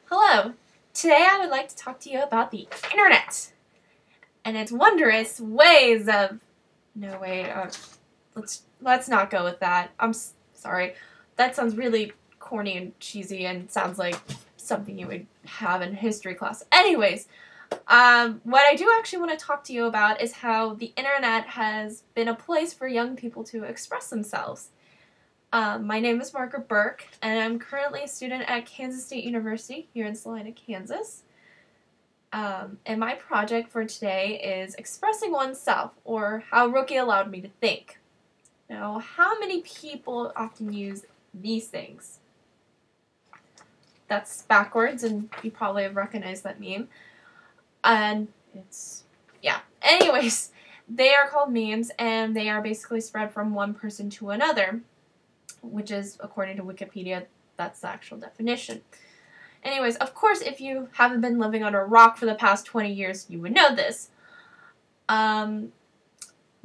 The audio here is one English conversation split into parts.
Hello! Today I would like to talk to you about the internet and its wondrous ways of... No, wait, let's not go with that. I'm sorry. That sounds really corny and cheesy and sounds like something you would have in history class. Anyways, what I do actually want to talk to you about is how the internet has been a place for young people to express themselves. My name is Margaret Burke, and I'm currently a student at Kansas State University here in Salina, Kansas. And my project for today is expressing oneself, or how Rookie allowed me to think. Now, how many people often use these things? That's backwards, and you probably have recognized that meme. And yeah. Anyways, they are called memes, and they are basically spread from one person to another, which is, according to Wikipedia, that's the actual definition. Anyways, of course, if you haven't been living under a rock for the past 20 years, you would know this. But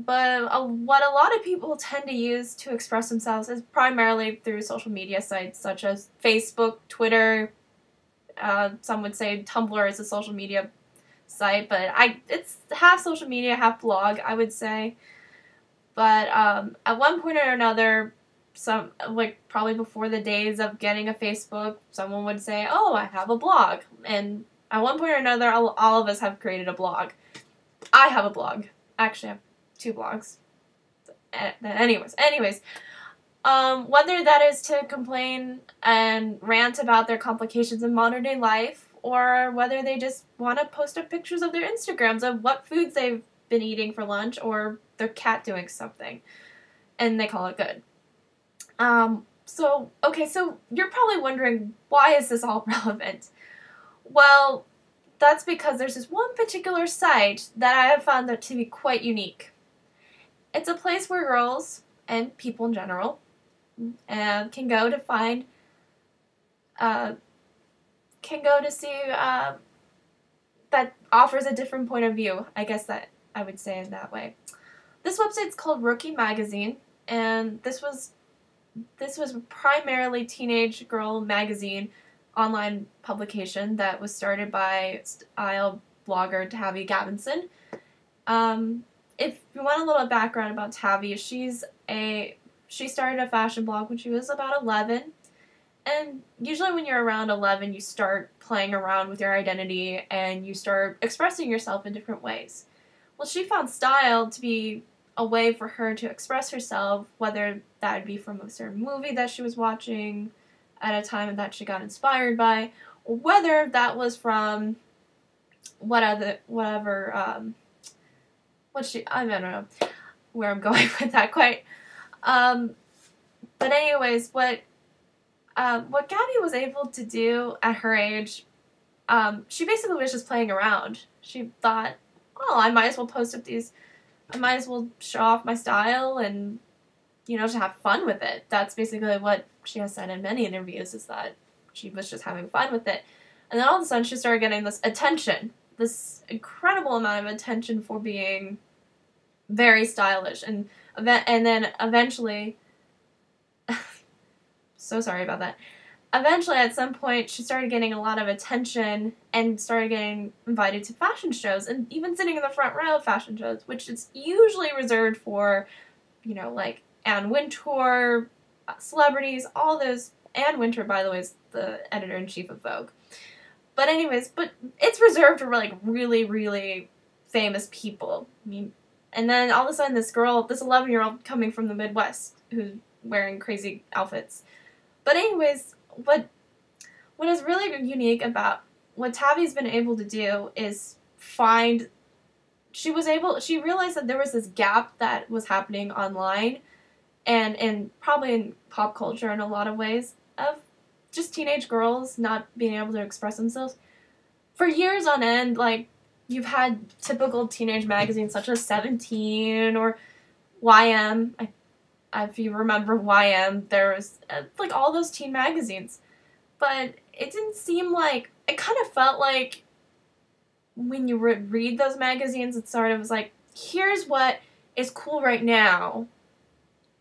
what a lot of people tend to use to express themselves is primarily through social media sites such as Facebook, Twitter. Some would say Tumblr is a social media site, but it's half social media, half blog, I would say. But at one point or another, probably before the days of getting a Facebook, someone would say, oh, I have a blog. And at one point or another, all of us have created a blog. I have a blog. Actually, I have 2 blogs. Anyways, whether that is to complain and rant about their complications in modern day life, or whether they just want to post up pictures of their Instagrams of what foods they've been eating for lunch, or their cat doing something, and they call it good. So you're probably wondering, why is this all relevant? Well, that's because there's this one particular site that I have found that to be quite unique. It's a place where girls, and people in general, can go to find, that offers a different point of view. I guess that I would say it that way. This website's called Rookie Magazine, and this was primarily teenage girl magazine online publication that was started by style blogger Tavi Gavinson. If you want a little background about Tavi, she started a fashion blog when she was about 11. And usually when you're around 11, you start playing around with your identity and you start expressing yourself in different ways. Well, she found style to be a way for her to express herself, whether that would be from a certain movie that she was watching at a time that she got inspired by, or whether that was from I don't know where I'm going with that quite. But anyways, what Gabby was able to do at her age, she basically was just playing around. She thought, oh, I might as well show off my style and, to have fun with it. That's basically what she has said in many interviews, is that she was just having fun with it. And then all of a sudden she started getting this attention, this incredible amount of attention for being very stylish. And then eventually, so sorry about that. Eventually, at some point, she started getting a lot of attention and started getting invited to fashion shows, and even sitting in the front row of fashion shows, which is usually reserved for, like Anne Wintour, celebrities, all those. Anne Wintour, by the way, is the editor-in-chief of Vogue. But anyways, it's reserved for, like, really, really famous people. And then all of a sudden, this 11-year-old coming from the Midwest, who's wearing crazy outfits. But anyways, what is really unique about what Tavi's been able to do is she realized that there was this gap that was happening online and probably in pop culture in a lot of ways, of just teenage girls not being able to express themselves. For years on end, like, you've had typical teenage magazines such as 17 or YM. If you remember YM, there was, like, all those teen magazines. But it didn't seem like... It kind of felt like when you read those magazines, it sort of was like, here's what is cool right now.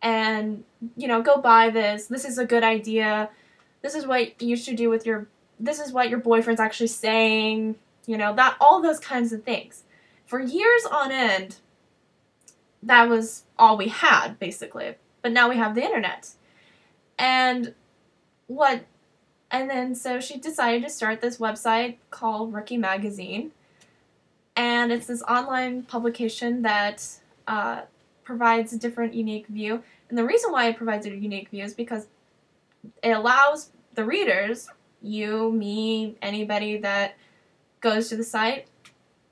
And, go buy this. This is a good idea. This is what you should do with your this is what your boyfriend's actually saying, you know, that all those kinds of things. For years on end, that was all we had, basically. But now we have the internet. And then so she decided to start this website called Rookie Magazine. And it's this online publication that provides a different, unique view. And the reason why it provides a unique view is because it allows the readers, you, me, anybody that goes to the site,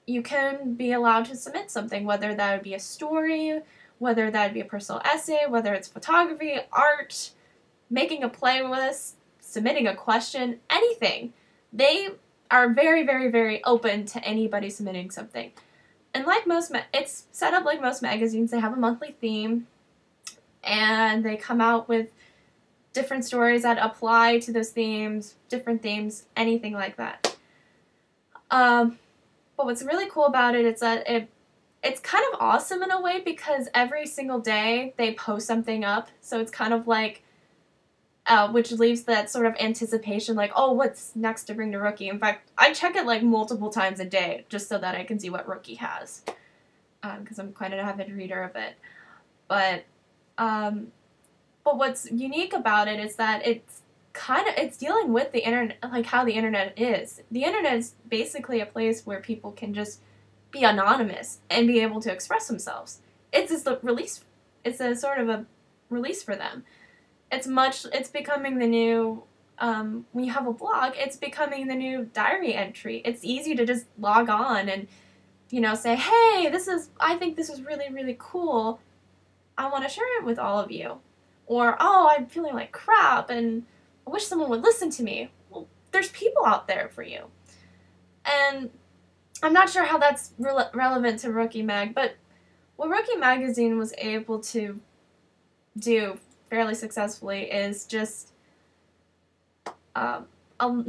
you can be allowed to submit something, whether that would be a story, whether that would be a personal essay, whether it's photography, art, making a playlist, submitting a question, anything. They are very, very, very open to anybody submitting something. And like most, it's set up like most magazines. They have a monthly theme, and they come out with different stories that apply to those themes, different themes, anything like that. But what's really cool about it is that it's kind of awesome in a way, because every single day they post something up. So it's kind of like, which leaves that sort of anticipation, like, oh, what's next to bring to Rookie? In fact, I check it like multiple times a day just so that I can see what Rookie has, because I'm quite an avid reader of it. But what's unique about it is that it's dealing with the internet, like how the internet is. The internet is basically a place where people can just be anonymous and be able to express themselves. It's a sort of a release for them. It's becoming the new, when you have a blog, it's becoming the new diary entry. It's easy to just log on and, you know, say, hey, I think this is really, really cool. I want to share it with all of you. Or, oh, I'm feeling like crap and I wish someone would listen to me. Well, there's people out there for you. And I'm not sure how that's relevant to Rookie Mag, but what Rookie Magazine was able to do fairly successfully is just not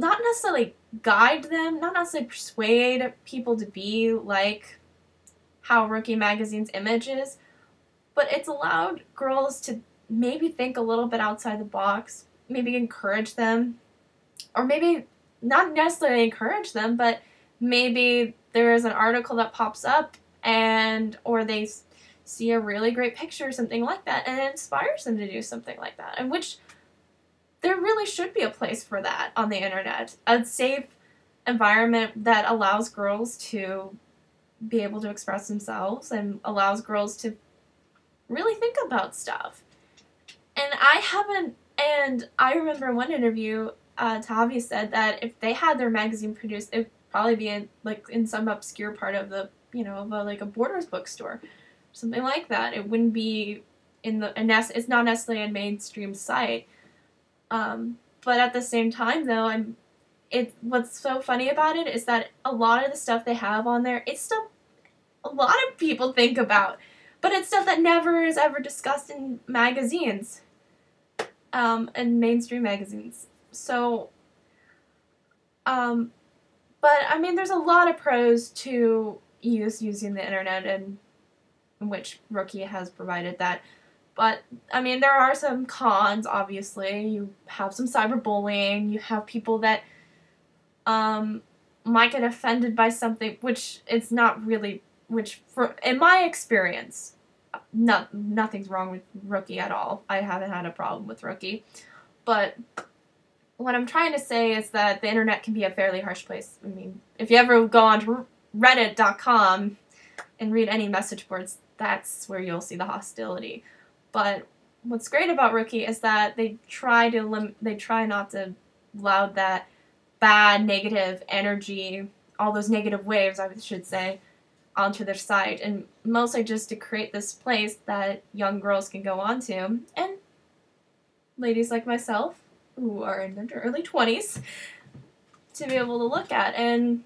necessarily guide them, not necessarily persuade people to be like how Rookie Magazine's image is, but it's allowed girls to maybe think a little bit outside the box, maybe encourage them, or maybe not necessarily encourage them, but maybe there is an article that pops up or they see a really great picture or something like that, and it inspires them to do something like that. And which there really should be a place for that on the internet. A safe environment that allows girls to be able to express themselves and allows girls to really think about stuff. And I remember in one interview, Tavi said that if they had their magazine produced, it would probably be in some obscure part of the, you know, of a Borders bookstore. Something like that. It wouldn't be it's not necessarily a mainstream site. But at the same time, though, what's so funny about it is that a lot of the stuff they have on there, it's stuff a lot of people think about, but it's stuff that never is ever discussed in magazines, in mainstream magazines. So, but I mean, there's a lot of pros to using the internet, and in which Rookie has provided that. But, I mean, there are some cons, obviously. You have some cyberbullying. You have people that might get offended by something, which it's not really, in my experience, nothing's wrong with Rookie at all. I haven't had a problem with Rookie. But what I'm trying to say is that the internet can be a fairly harsh place. I mean, if you ever go on to Reddit.com and read any message boards, that's where you'll see the hostility. But what's great about Rookie is that they try not to allow that bad, negative energy, all those negative waves, I should say, onto their site, and mostly just to create this place that young girls can go onto, and ladies like myself, who are in their early 20s, to be able to look at. And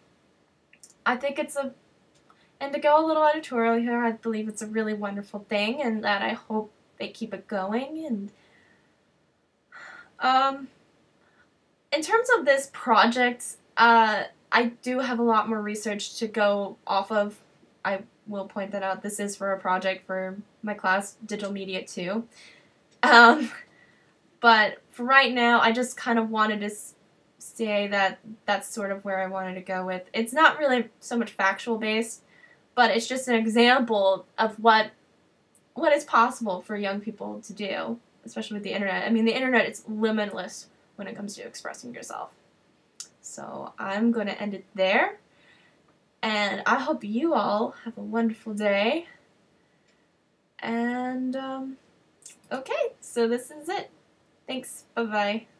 I think and to go a little editorial here, I believe it's a really wonderful thing, and that I hope they keep it going. And in terms of this project, I do have a lot more research to go off of. I will point that out. This is for a project for my class, Digital Media 2. But for right now, I just kind of wanted to say that that's sort of where I wanted to go with. It's not really so much factual based, but it's just an example of what is possible for young people to do, especially with the internet. I mean, the internet is limitless when it comes to expressing yourself. So I'm going to end it there. And I hope you all have a wonderful day. And, okay, so this is it. Thanks. Bye-bye.